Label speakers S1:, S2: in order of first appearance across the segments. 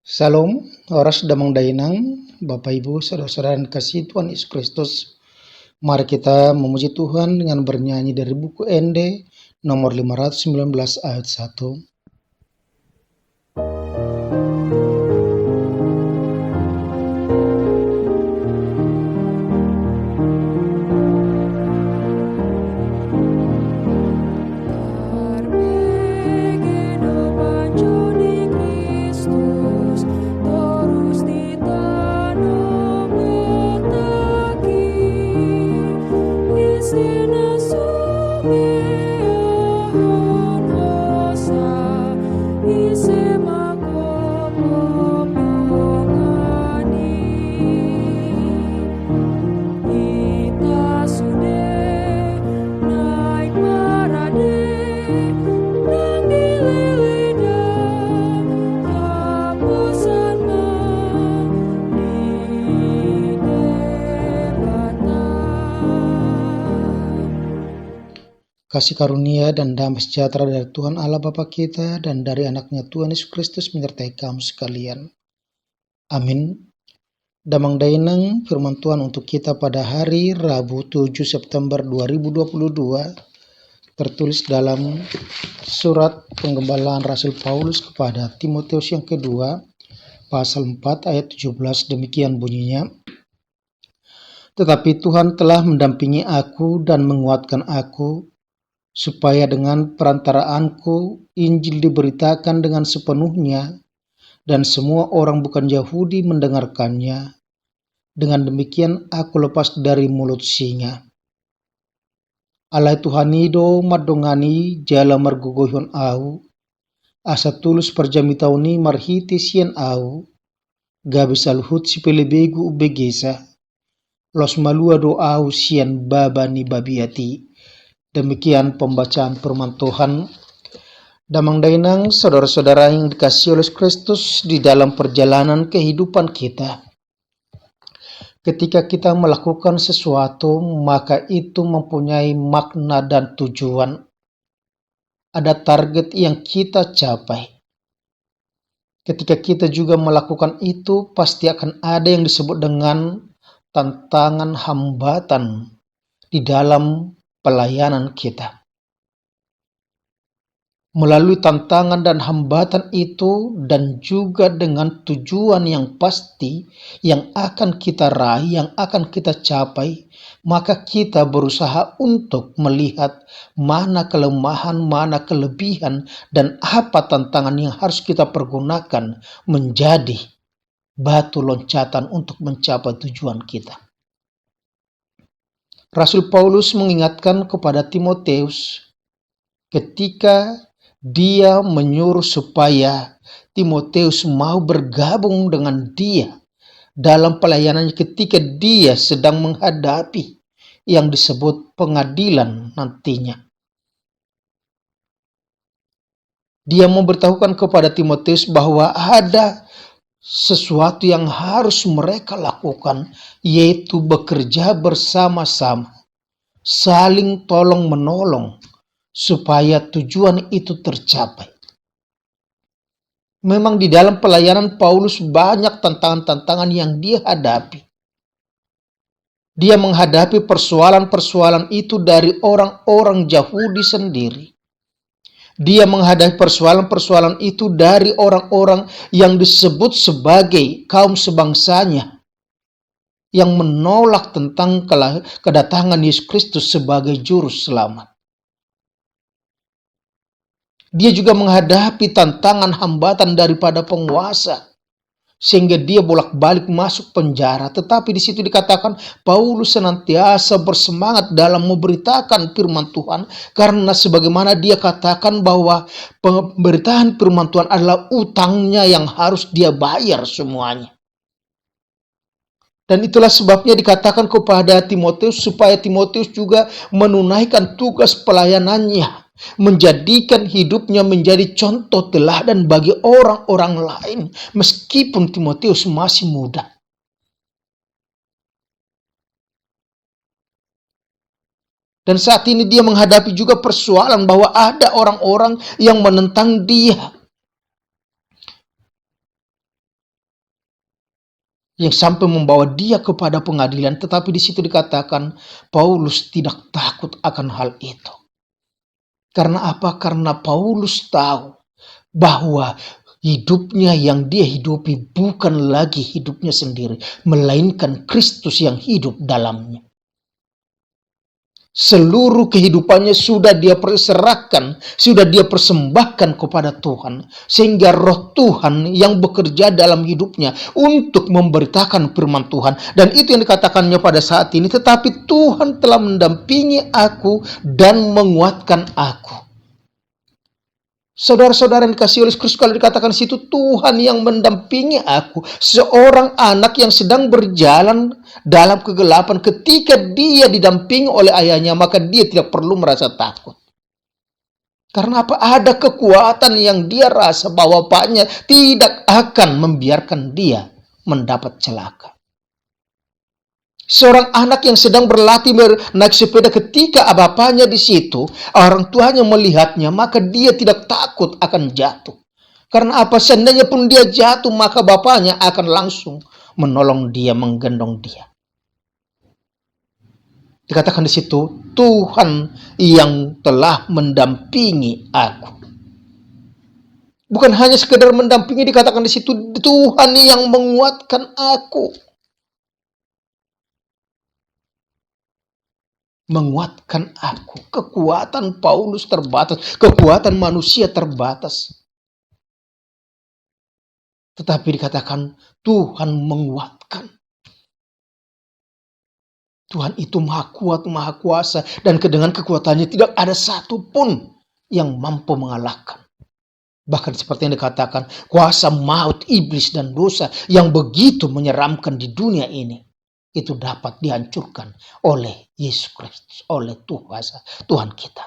S1: Salam, oras damang dainang, Bapak Ibu, saudara-saudara yang kasih Tuhan Yesus Kristus. Mari kita memuji Tuhan dengan bernyanyi dari buku ND nomor 519 ayat 1. Kasih karunia dan damai sejahtera dari Tuhan Allah Bapa kita dan dari anaknya Tuhan Yesus Kristus menyertai kamu sekalian. Amin. Damang dainang firman Tuhan untuk kita pada hari Rabu 7 September 2022 tertulis dalam surat penggembalaan Rasul Paulus kepada Timotius yang kedua pasal 4 ayat 17, demikian bunyinya. Tetapi Tuhan telah mendampingi aku dan menguatkan aku, supaya dengan perantaraanku Injil diberitakan dengan sepenuhnya dan semua orang bukan Yahudi mendengarkannya. Dengan demikian aku lepas dari mulut singa. Alai Tuhanido madongani jala margugohon au, asa tulus perjamitauni marhiti sian au, gabi salhut si pelebegu ubegesa, los malua do au sian babani babiati. Demikian pembacaan firman Tuhan. Damang dainang saudara-saudara yang dikasihi oleh Kristus di dalam perjalanan kehidupan kita. Ketika kita melakukan sesuatu, maka itu mempunyai makna dan tujuan. Ada target yang kita capai. Ketika kita juga melakukan itu, pasti akan ada yang disebut dengan tantangan hambatan di dalam pelayanan kita. Melalui tantangan dan hambatan itu dan juga dengan tujuan yang pasti yang akan kita raih, yang akan kita capai, maka kita berusaha untuk melihat mana kelemahan, mana kelebihan, dan apa tantangan yang harus kita pergunakan menjadi batu loncatan untuk mencapai tujuan kita. Rasul Paulus mengingatkan kepada Timotius ketika dia menyuruh supaya Timotius mau bergabung dengan dia dalam pelayanannya ketika dia sedang menghadapi yang disebut pengadilan nantinya. Dia memberitahukan kepada Timotius bahwa ada sesuatu yang harus mereka lakukan, yaitu bekerja bersama-sama, saling tolong-menolong, supaya tujuan itu tercapai. Memang di dalam pelayanan Paulus banyak tantangan-tantangan yang dia hadapi. Dia menghadapi persoalan-persoalan itu dari orang-orang Yahudi sendiri. Dia menghadapi persoalan-persoalan itu dari orang-orang yang disebut sebagai kaum sebangsanya, yang menolak tentang kedatangan Yesus Kristus sebagai juru selamat. Dia juga menghadapi tantangan hambatan daripada penguasa, sehingga dia bolak-balik masuk penjara. Tetapi di situ dikatakan Paulus senantiasa bersemangat dalam memberitakan firman Tuhan, karena sebagaimana dia katakan bahwa pemberitaan firman Tuhan adalah utangnya yang harus dia bayar semuanya. Dan itulah sebabnya dikatakan kepada Timotius supaya Timotius juga menunaikan tugas pelayanannya, menjadikan hidupnya menjadi contoh teladan bagi orang-orang lain meskipun Timotius masih muda. Dan saat ini dia menghadapi juga persoalan bahwa ada orang-orang yang menentang dia. yang sampai membawa dia kepada pengadilan. Tetapi di situ dikatakan Paulus tidak takut akan hal itu. Karena apa? Karena Paulus tahu bahwa hidupnya yang dia hidupi bukan lagi hidupnya sendiri, melainkan Kristus yang hidup dalamnya. Seluruh kehidupannya sudah dia perserahkan, sudah dia persembahkan kepada Tuhan. Sehingga roh Tuhan yang bekerja dalam hidupnya untuk memberitakan firman Tuhan. Dan itu yang dikatakannya pada saat ini. Tetapi Tuhan telah mendampingi aku dan menguatkan aku. Saudara-saudara yang dikasihi oleh Kristus, kalau dikatakan situ Tuhan yang mendampingi aku, seorang anak yang sedang berjalan dalam kegelapan, ketika dia didampingi oleh ayahnya, maka dia tidak perlu merasa takut. Karena apa? Ada kekuatan yang dia rasa bahwa bapaknya tidak akan membiarkan dia mendapat celaka. Seorang anak yang sedang berlatih naik sepeda, ketika bapaknya di situ, orang tuanya melihatnya, maka dia tidak takut akan jatuh. Karena apa? Seandainya pun dia jatuh, maka bapaknya akan langsung menolong dia, menggendong dia. Dikatakan di situ, Tuhan yang telah mendampingi aku. Bukan hanya sekedar mendampingi, dikatakan di situ, Tuhan yang menguatkan aku. Menguatkan aku. Kekuatan Paulus terbatas, kekuatan manusia terbatas. Tetapi dikatakan Tuhan menguatkan. Tuhan itu maha kuat, maha kuasa, dan dengan kekuatannya tidak ada satupun yang mampu mengalahkan. Bahkan seperti yang dikatakan, kuasa maut, iblis, dan dosa yang begitu menyeramkan di dunia ini, itu dapat dihancurkan oleh Yesus Kristus, oleh Tuhan kita.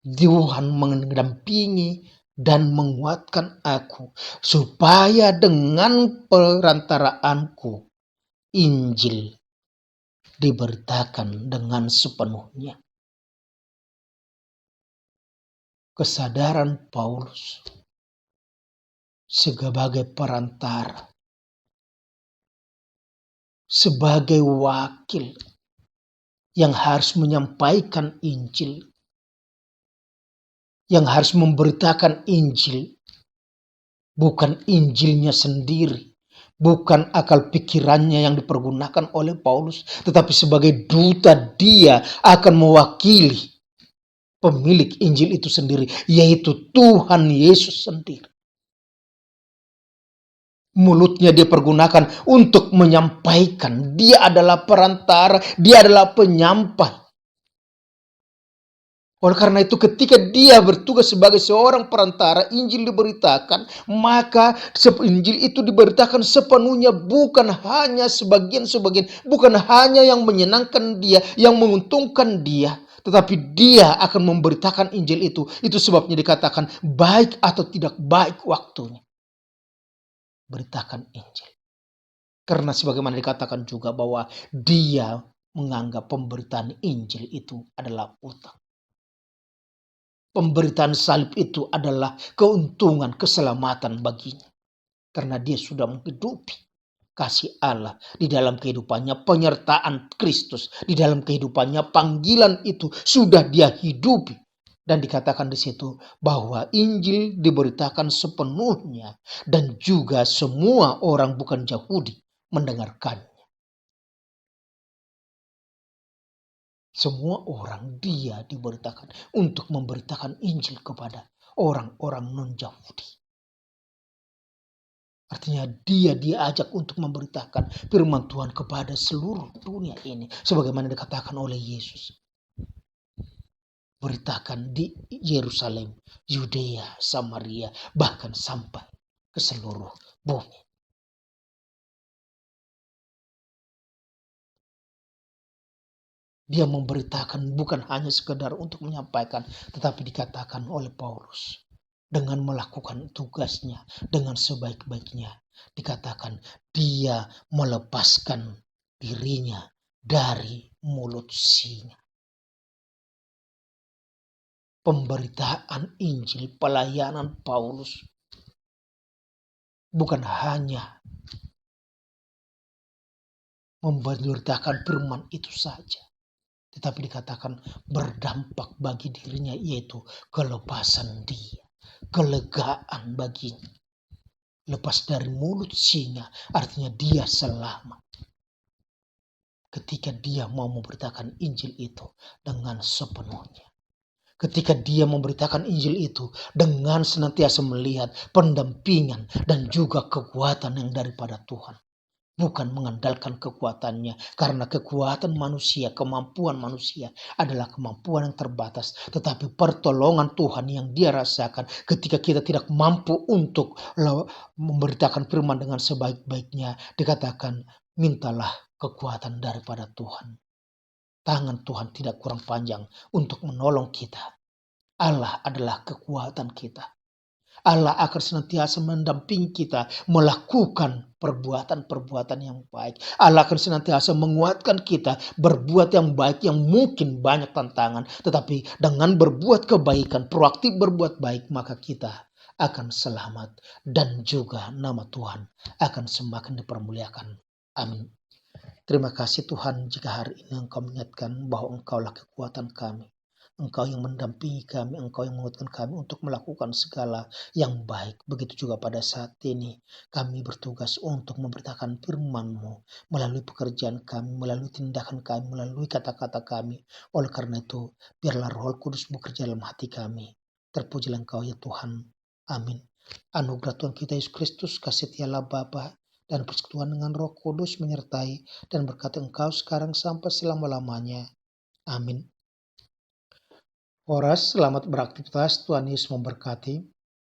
S1: Tuhan mendampingi dan menguatkan aku, supaya dengan perantaraanku Injil diberitakan dengan sepenuhnya. Kesadaran Paulus sebagai perantara, sebagai wakil yang harus menyampaikan Injil, yang harus memberitakan Injil, bukan Injilnya sendiri, bukan akal pikirannya yang dipergunakan oleh Paulus, tetapi sebagai duta dia akan mewakili pemilik Injil itu sendiri, yaitu Tuhan Yesus sendiri. Mulutnya dia pergunakan untuk menyampaikan. Dia adalah perantara, dia adalah penyampai. Oleh karena itu ketika dia bertugas sebagai seorang perantara, Injil diberitakan, maka Injil itu diberitakan sepenuhnya, bukan hanya sebagian-sebagian, bukan hanya yang menyenangkan dia, yang menguntungkan dia, tetapi dia akan memberitakan Injil itu. Itu sebabnya dikatakan baik atau tidak baik waktunya. Beritakan Injil. Karena sebagaimana dikatakan juga bahwa dia menganggap pemberitaan Injil itu adalah utang. Pemberitaan salib itu adalah keuntungan, keselamatan baginya. Karena dia sudah menghidupi kasih Allah di dalam kehidupannya, penyertaan Kristus di dalam kehidupannya, panggilan itu sudah dia hidupi. Dan dikatakan di situ bahwa Injil diberitakan sepenuhnya dan juga semua orang bukan Yahudi mendengarkannya. Semua orang dia diberitakan untuk memberitakan Injil kepada orang-orang non-Yahudi. Artinya dia diajak untuk memberitakan firman Tuhan kepada seluruh dunia ini. Sebagaimana dikatakan oleh Yesus. Beritakan di Yerusalem, Yudea, Samaria, bahkan sampai ke seluruh bumi. Dia memberitakan bukan hanya sekedar untuk menyampaikan, tetapi dikatakan oleh Paulus, dengan melakukan tugasnya dengan sebaik-baiknya, dikatakan dia melepaskan dirinya dari mulut singa. Pemberitaan Injil, pelayanan Paulus bukan hanya memberitakan firman itu saja, tetapi dikatakan berdampak bagi dirinya, yaitu kelepasan dia, kelegaan baginya. Lepas dari mulut singa, artinya dia selamat. Ketika dia mau memberitakan Injil itu dengan sepenuhnya. Ketika dia memberitakan Injil itu dengan senantiasa melihat pendampingan dan juga kekuatan yang daripada Tuhan. Bukan mengandalkan kekuatannya, karena kekuatan manusia, kemampuan manusia adalah kemampuan yang terbatas. Tetapi pertolongan Tuhan yang dia rasakan ketika kita tidak mampu untuk memberitakan firman dengan sebaik-baiknya, dikatakan mintalah kekuatan daripada Tuhan. Tangan Tuhan tidak kurang panjang untuk menolong kita. Allah adalah kekuatan kita. Allah akan senantiasa mendampingi kita melakukan perbuatan-perbuatan yang baik. Allah akan senantiasa menguatkan kita berbuat yang baik, yang mungkin banyak tantangan. Tetapi dengan berbuat kebaikan, proaktif berbuat baik, maka kita akan selamat. Dan juga nama Tuhan akan semakin dipermuliakan. Amin. Terima kasih Tuhan jika hari ini Engkau mengingatkan bahwa Engkaulah kekuatan kami. Engkau yang mendampingi kami, Engkau yang menguatkan kami untuk melakukan segala yang baik. Begitu juga pada saat ini kami bertugas untuk memberitakan firman-Mu melalui pekerjaan kami, melalui tindakan kami, melalui kata-kata kami. Oleh karena itu, biarlah Roh Kudus bekerja dalam hati kami. Terpujilah Engkau ya Tuhan. Amin. Anugerah Tuhan kita Yesus Kristus, kasih tiala Bapa dan persekutuan dengan Roh Kudus menyertai dan berkati engkau sekarang sampai selama-lamanya. Amin. Horas, selamat beraktivitas. Tuhan Yesus memberkati.